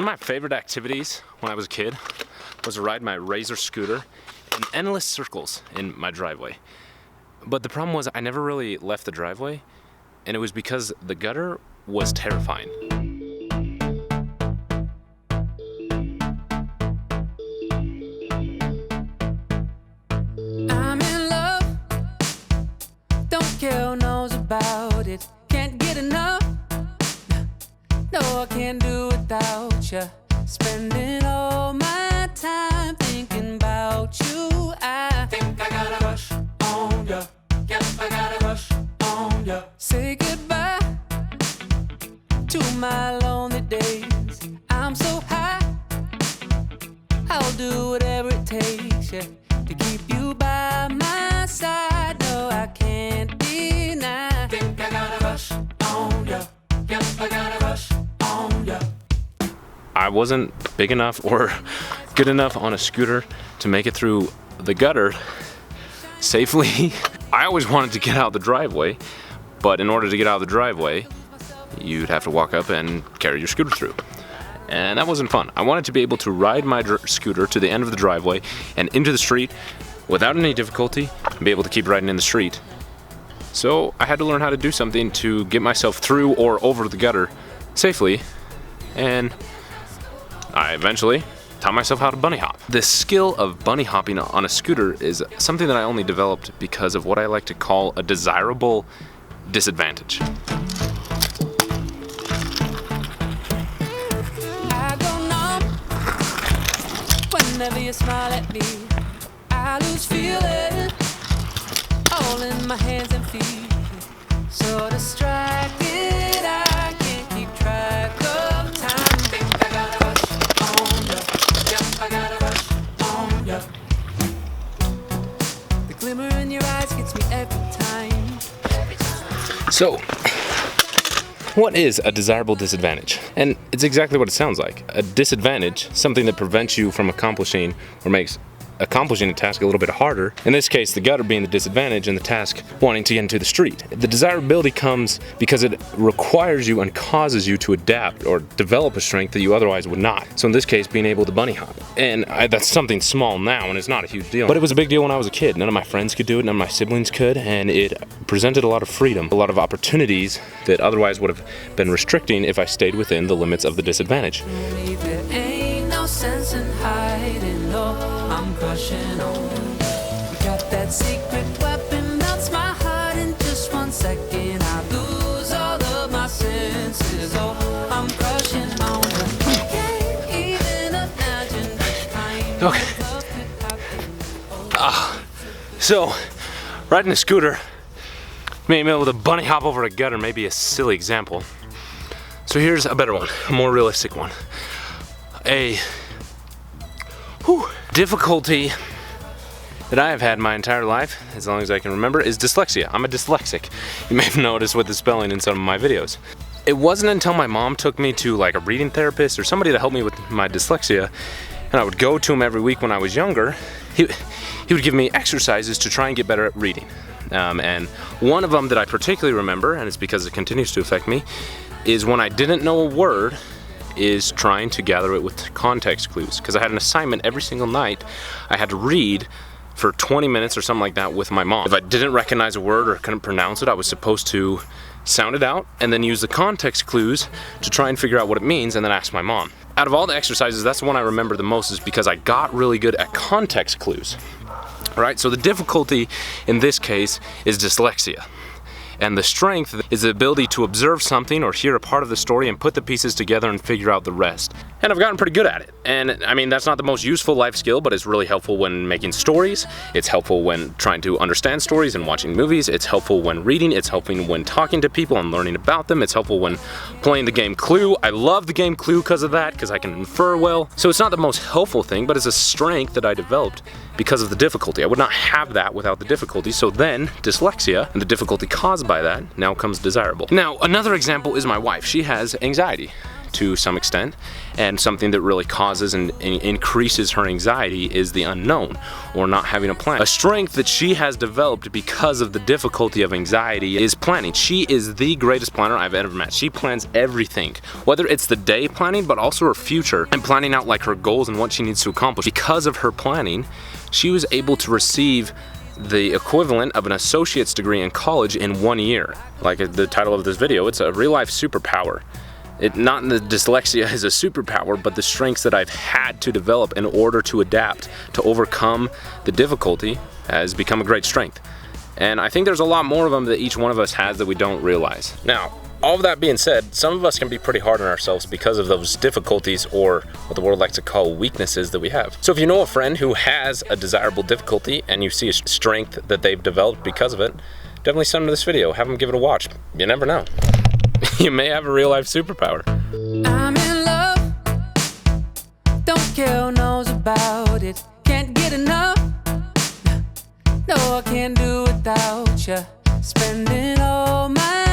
One of my favorite activities when I was a kid was to ride my Razor scooter in endless circles in my driveway. But the problem was I never really left the driveway, and it was because the gutter was terrifying. I'm in love, don't care who knows about it, can't get enough. No, I can't do without you. Spending all my time thinking about you. I think I got a crush on ya. Yep, I got a crush on ya. Say goodbye to my lonely days. I'm so high, I'll do whatever it takes, yeah, to keep you by my side. No, I can't deny. Think I got a crush on ya. Yep, I got a crush on ya. I wasn't big enough or good enough on a scooter to make it through the gutter safely. I always wanted to get out the driveway, but in order to get out of the driveway, you'd have to walk up and carry your scooter through. And that wasn't fun. I wanted to be able to ride my scooter to the end of the driveway and into the street without any difficulty and be able to keep riding in the street. So I had to learn how to do something to get myself through or over the gutter safely, and I eventually taught myself how to bunny hop. The skill of bunny hopping on a scooter is something that I only developed because of what I like to call a desirable disadvantage. I go numb whenever you smile at me. I lose feeling all in my hands and feet. So distracted, I can't keep track of time. Think I got a rush on ya. Yep, I got a rush on ya. The glimmer in your eyes gets me every time. So, what is a desirable disadvantage? And it's exactly what it sounds like. A disadvantage, something that prevents you from accomplishing or makes accomplishing a task a little bit harder. In this case, the gutter being the disadvantage and the task wanting to get into the street. The desirability comes because it requires you and causes you to adapt or develop a strength that you otherwise would not. So in this case, being able to bunny hop. And that's something small now, and it's not a huge deal. But it was a big deal when I was a kid. None of my friends could do it, none of my siblings could, and it presented a lot of freedom, a lot of opportunities that otherwise would have been restricting if I stayed within the limits of the disadvantage. There ain't no sense in hiding, no, I'm crushing on you. You got that secret weapon, melts my heart in just 1 second. I lose all of my senses, oh, I'm crushing on you. Can't even imagine the kind Okay. of love could happen. So, riding a scooter, being able to bunny hop over a gutter may be a silly example. So here's a better one, a more realistic one. Difficulty that I have had my entire life, as long as I can remember, is dyslexia. I'm a dyslexic. You may have noticed with the spelling in some of my videos. It wasn't until my mom took me to like a reading therapist or somebody to help me with my dyslexia, and I would go to him every week when I was younger. He would give me exercises to try and get better at reading. And one of them that I particularly remember, and it's because it continues to affect me, is when I didn't know a word, is trying to gather it with context clues. Because I had an assignment every single night. I had to read for 20 minutes or something like that with my mom. If I didn't recognize a word or couldn't pronounce it, I was supposed to sound it out and then use the context clues to try and figure out what it means and then ask my mom. Out of all the exercises, that's the one I remember the most, is because I got really good at context clues. Right? So the difficulty in this case is dyslexia. And the strength is the ability to observe something or hear a part of the story and put the pieces together and figure out the rest. And I've gotten pretty good at it. And I mean, that's not the most useful life skill, but it's really helpful when making stories. It's helpful when trying to understand stories and watching movies. It's helpful when reading. It's helpful when talking to people and learning about them. It's helpful when playing the game Clue. I love the game Clue because of that, because I can infer well. So it's not the most helpful thing, but it's a strength that I developed because of the difficulty. I would not have that without the difficulty. So then dyslexia and the difficulty caused by that now comes desirable. Now, another example is my wife. She has anxiety. to some extent, and something that really causes and increases her anxiety is the unknown, or not having a plan. A strength that she has developed because of the difficulty of anxiety is planning. She is the greatest planner I've ever met. She plans everything, whether it's the day planning, but also her future, and planning out like her goals and what she needs to accomplish. Because of her planning, she was able to receive the equivalent of an associate's degree in college in 1 year. Like the title of this video, it's a real life superpower. Not the dyslexia is a superpower, but the strengths that I've had to develop in order to adapt, to overcome the difficulty, has become a great strength. And I think there's a lot more of them that each one of us has that we don't realize. Now, all of that being said, some of us can be pretty hard on ourselves because of those difficulties, or what the world likes to call weaknesses, that we have. So if you know a friend who has a desirable difficulty and you see a strength that they've developed because of it, definitely send them this video, have them give it a watch. You never know. You may have a real life superpower. I'm in love, don't care who knows about it, can't get enough. No, I can't do without you, spending all my